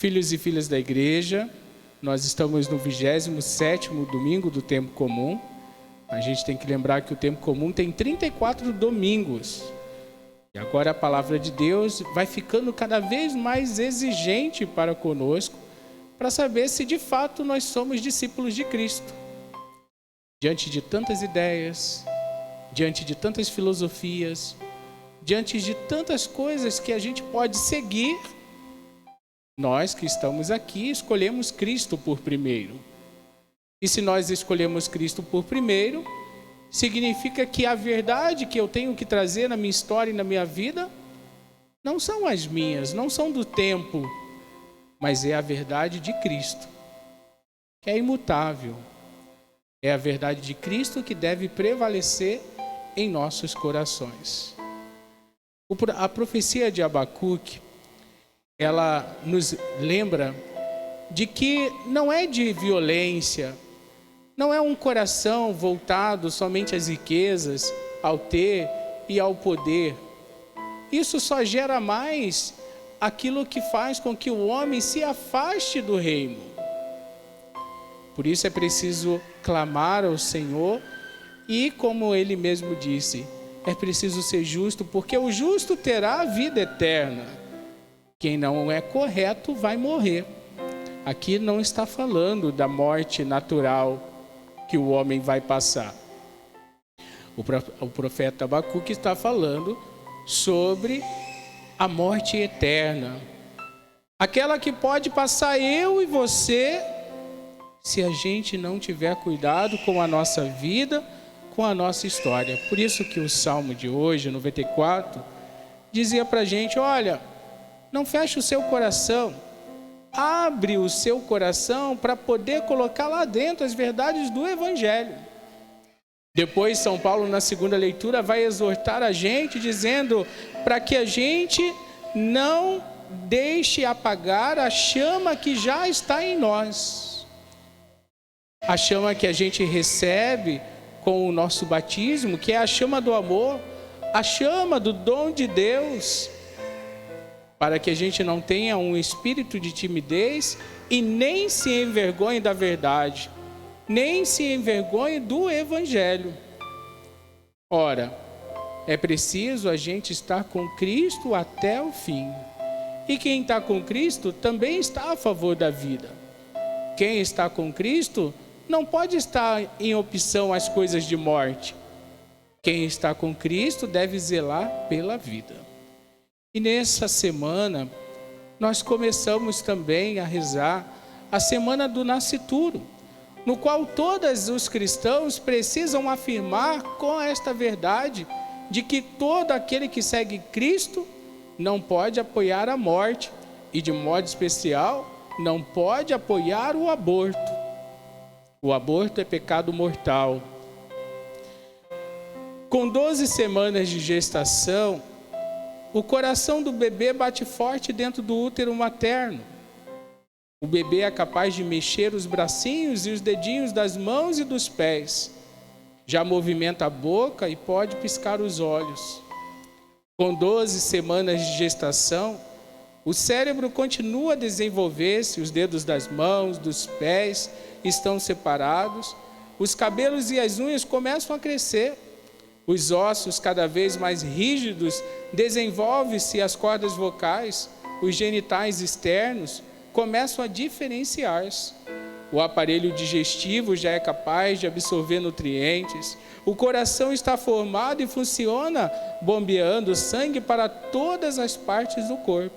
Filhos e filhas da igreja, nós estamos no 27º domingo do tempo comum. A gente tem que lembrar que o tempo comum tem 34 domingos. E agora a palavra de Deus vai ficando cada vez mais exigente para conosco, para saber se de fato nós somos discípulos de Cristo. Diante de tantas ideias, diante de tantas filosofias, diante de tantas coisas que a gente pode seguir, nós que estamos aqui escolhemos Cristo por primeiro. E se nós escolhemos Cristo por primeiro, significa que a verdade que eu tenho que trazer na minha história e na minha vida não são as minhas, não são do tempo, mas é a verdade de Cristo, que é imutável. É a verdade de Cristo que deve prevalecer em nossos corações. A profecia de Abacuque, ela nos lembra de que não é de violência, não é um coração voltado somente às riquezas, ao ter e ao poder. Isso só gera mais aquilo que faz com que o homem se afaste do reino. Por isso é preciso clamar ao Senhor e, como ele mesmo disse, é preciso ser justo, porque o justo terá a vida eterna. Quem não é correto vai morrer. Aqui não está falando da morte natural que o homem vai passar. O profeta Abacuque está falando sobre a morte eterna. Aquela que pode passar eu e você, se a gente não tiver cuidado com a nossa vida, com a nossa história. Por isso que o Salmo de hoje, 94, dizia para a gente, olha, não feche o seu coração, abre o seu coração para poder colocar lá dentro as verdades do Evangelho. Depois São Paulo, na segunda leitura, vai exortar a gente, dizendo para que a gente não deixe apagar a chama que já está em nós. A chama que a gente recebe com o nosso batismo, que é a chama do amor, a chama do dom de Deus, para que a gente não tenha um espírito de timidez e nem se envergonhe da verdade, nem se envergonhe do Evangelho. Ora, é preciso a gente estar com Cristo até o fim. E quem está com Cristo também está a favor da vida. Quem está com Cristo não pode estar em opção às coisas de morte. Quem está com Cristo deve zelar pela vida. E nessa semana, nós começamos também a rezar a Semana do Nascituro, no qual todos os cristãos precisam afirmar com esta verdade de que todo aquele que segue Cristo não pode apoiar a morte e, de modo especial, não pode apoiar o aborto. O aborto é pecado mortal. Com 12 semanas de gestação, o coração do bebê bate forte dentro do útero materno. O bebê é capaz de mexer os bracinhos e os dedinhos das mãos e dos pés. Já movimenta a boca e pode piscar os olhos. Com 12 semanas de gestação, o cérebro continua a desenvolver-se, os dedos das mãos, dos pés estão separados, os cabelos e as unhas começam a crescer. Os ossos cada vez mais rígidos, desenvolvem-se as cordas vocais, os genitais externos começam a diferenciar-se. O aparelho digestivo já é capaz de absorver nutrientes. O coração está formado e funciona bombeando sangue para todas as partes do corpo.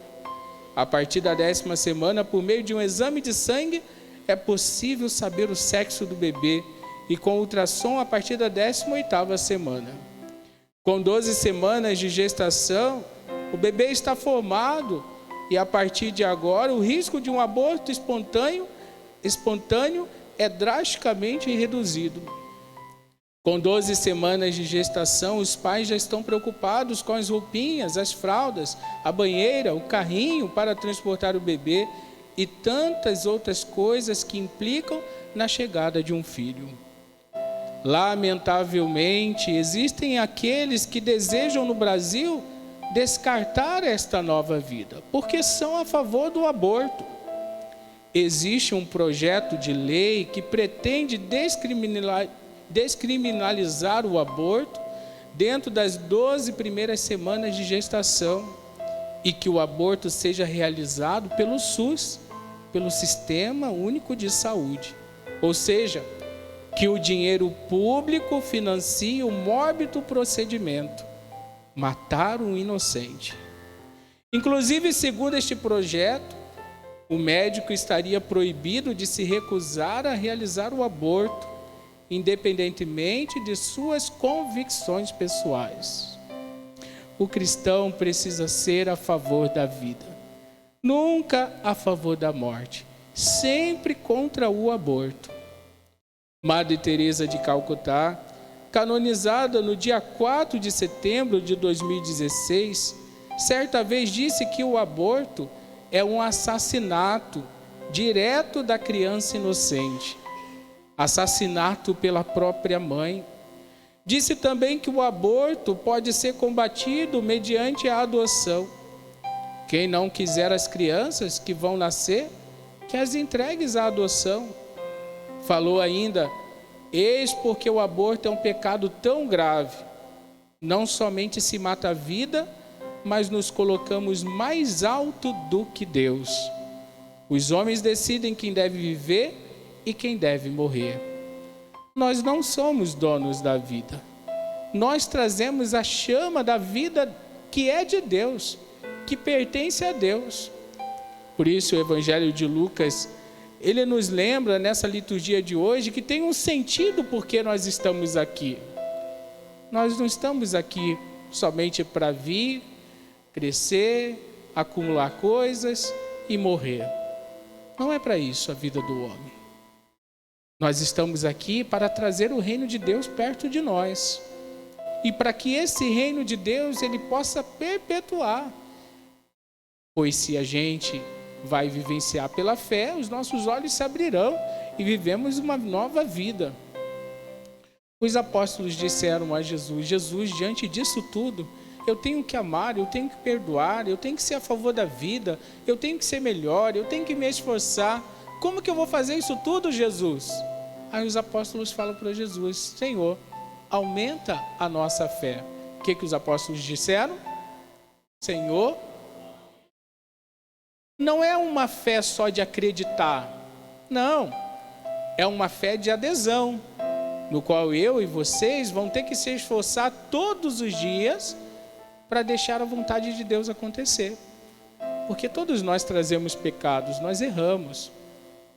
A partir da 10ª semana, por meio de um exame de sangue, é possível saber o sexo do bebê, e com ultrassom a partir da 18ª semana. Com 12 semanas de gestação, o bebê está formado e a partir de agora o risco de um aborto espontâneo é drasticamente reduzido. Com 12 semanas de gestação, os pais já estão preocupados com as roupinhas, as fraldas, a banheira, o carrinho para transportar o bebê e tantas outras coisas que implicam na chegada de um filho. Lamentavelmente, existem aqueles que desejam no Brasil descartar esta nova vida, porque são a favor do aborto. Existe um projeto de lei que pretende descriminalizar o aborto dentro das 12 primeiras semanas de gestação e que o aborto seja realizado pelo SUS, pelo Sistema Único de Saúde. Ou seja, que o dinheiro público financie o mórbido procedimento, matar um inocente. Inclusive, segundo este projeto, o médico estaria proibido de se recusar a realizar o aborto, independentemente de suas convicções pessoais. O cristão precisa ser a favor da vida, nunca a favor da morte, sempre contra o aborto. Madre Teresa de Calcutá, canonizada no dia 4 de setembro de 2016, certa vez disse que o aborto é um assassinato direto da criança inocente, assassinato pela própria mãe. Disse também que o aborto pode ser combatido mediante a adoção. Quem não quiser as crianças que vão nascer, que as entregues à adoção. Falou ainda: eis porque o aborto é um pecado tão grave. Não somente se mata a vida, mas nos colocamos mais alto do que Deus. Os homens decidem quem deve viver e quem deve morrer. Nós não somos donos da vida. Nós trazemos a chama da vida que é de Deus, que pertence a Deus. Por isso o Evangelho de Lucas, ele nos lembra nessa liturgia de hoje que tem um sentido porque nós estamos aqui. Nós não estamos aqui somente para vir, crescer, acumular coisas e morrer. Não é para isso a vida do homem. Nós estamos aqui para trazer o reino de Deus perto de nós. E para que esse reino de Deus ele possa perpetuar. Pois se a gente vai vivenciar pela fé, os nossos olhos se abrirão e vivemos uma nova vida. Os apóstolos disseram a Jesus: Jesus, diante disso tudo, eu tenho que amar, eu tenho que perdoar, eu tenho que ser a favor da vida, eu tenho que ser melhor, eu tenho que me esforçar. Como que eu vou fazer isso tudo, Jesus? Aí os apóstolos falam para Jesus: Senhor, aumenta a nossa fé. O que os apóstolos disseram? Senhor, não é uma fé só de acreditar, não, é uma fé de adesão, no qual eu e vocês vão ter que se esforçar todos os dias para deixar a vontade de Deus acontecer. Porque todos nós trazemos pecados, nós erramos.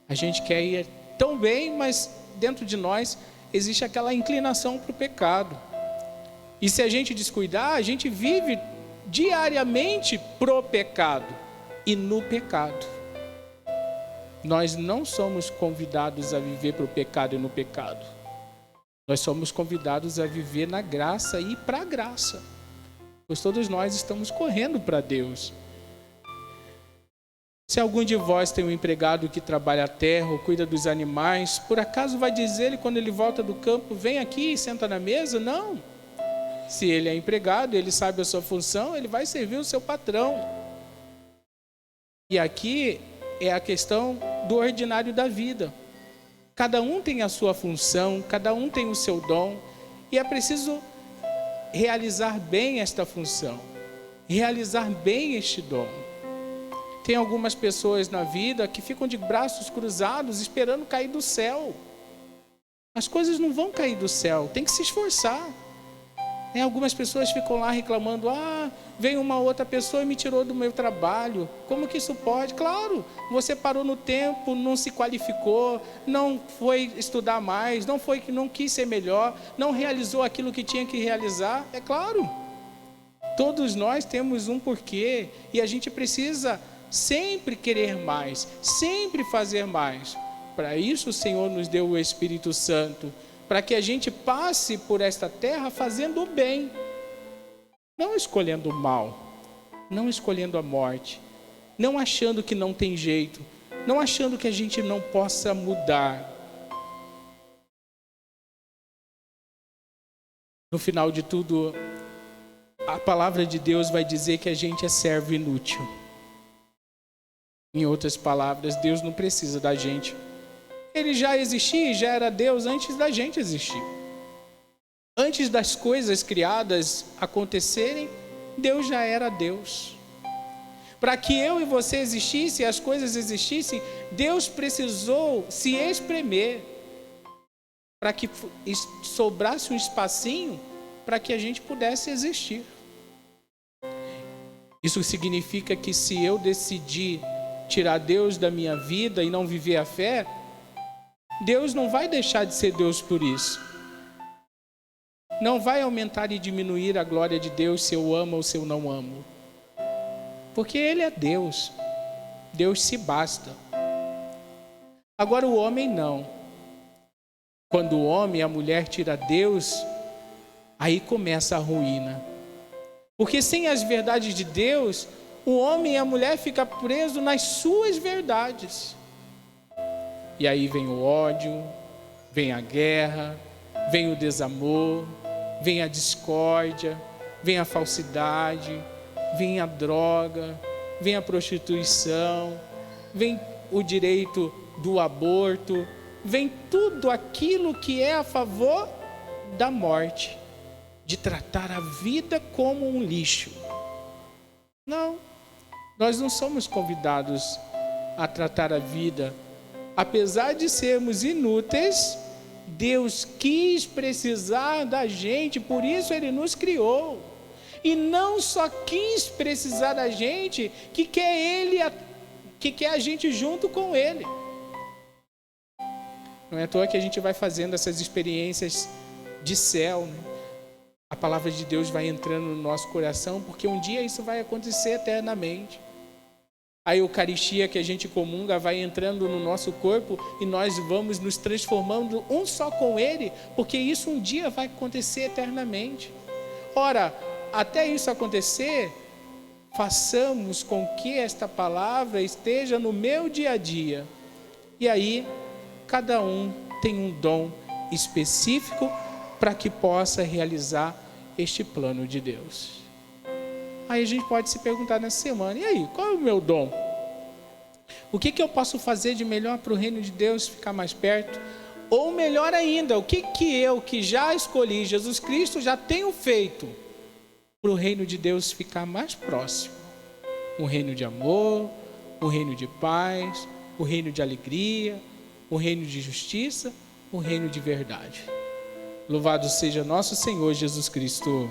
A gente quer ir tão bem, mas dentro de nós existe aquela inclinação para o pecado. E se a gente descuidar, a gente vive diariamente pro pecado e no pecado. Nós não somos convidados a viver pro pecado e no pecado. Nós somos convidados a viver na graça e para a graça. Pois todos nós estamos correndo para Deus. Se algum de vós tem um empregado que trabalha a terra ou cuida dos animais, por acaso vai dizer-lhe quando ele volta do campo: vem aqui e senta na mesa? Não. Se ele é empregado, ele sabe a sua função, ele vai servir o seu patrão. E aqui é a questão do ordinário da vida. Cada um tem a sua função, cada um tem o seu dom, e é preciso realizar bem esta função, realizar bem este dom. Tem algumas pessoas na vida que ficam de braços cruzados esperando cair do céu. As coisas não vão cair do céu, tem que se esforçar. Algumas pessoas ficam lá reclamando: veio uma outra pessoa e me tirou do meu trabalho. Como que isso pode? Claro, você parou no tempo, não se qualificou, não foi estudar mais, não quis ser melhor, não realizou aquilo que tinha que realizar. É claro, todos nós temos um porquê e a gente precisa sempre querer mais, sempre fazer mais. Para isso o Senhor nos deu o Espírito Santo, para que a gente passe por esta terra fazendo o bem, não escolhendo o mal, não escolhendo a morte, não achando que não tem jeito, não achando que a gente não possa mudar. No final de tudo, a palavra de Deus vai dizer que a gente é servo inútil. Em outras palavras, Deus não precisa da gente. Ele já existia e já era Deus antes da gente existir. Antes das coisas criadas acontecerem, Deus já era Deus. Para que eu e você existisse e as coisas existissem, Deus precisou se espremer para que sobrasse um espacinho para que a gente pudesse existir. Isso significa que se eu decidir tirar Deus da minha vida e não viver a fé, Deus não vai deixar de ser Deus por isso. Não vai aumentar e diminuir a glória de Deus se eu amo ou se eu não amo. Porque Ele é Deus. Deus se basta. Agora o homem não. Quando o homem e a mulher tiram Deus, aí começa a ruína. Porque sem as verdades de Deus, o homem e a mulher ficam presos nas suas verdades. E aí vem o ódio, vem a guerra, vem o desamor, vem a discórdia, vem a falsidade, vem a droga, vem a prostituição, vem o direito do aborto, vem tudo aquilo que é a favor da morte, de tratar a vida como um lixo. Não, nós não somos convidados a tratar a vida. Apesar de sermos inúteis, Deus quis precisar da gente, por isso Ele nos criou. E não só quis precisar da gente, que quer a gente junto com Ele. Não é à toa que a gente vai fazendo essas experiências de céu, né? A palavra de Deus vai entrando no nosso coração, porque um dia isso vai acontecer eternamente. A Eucaristia que a gente comunga vai entrando no nosso corpo e nós vamos nos transformando um só com Ele, porque isso um dia vai acontecer eternamente. Ora, até isso acontecer, façamos com que esta palavra esteja no meu dia a dia. E aí, cada um tem um dom específico para que possa realizar este plano de Deus. Aí a gente pode se perguntar nessa semana, e aí, qual é o meu dom? O que eu posso fazer de melhor para o reino de Deus ficar mais perto? Ou melhor ainda, o que eu, que já escolhi Jesus Cristo, já tenho feito para o reino de Deus ficar mais próximo? Um reino de amor, um reino de paz, um reino de alegria, um reino de justiça, um reino de verdade. Louvado seja nosso Senhor Jesus Cristo.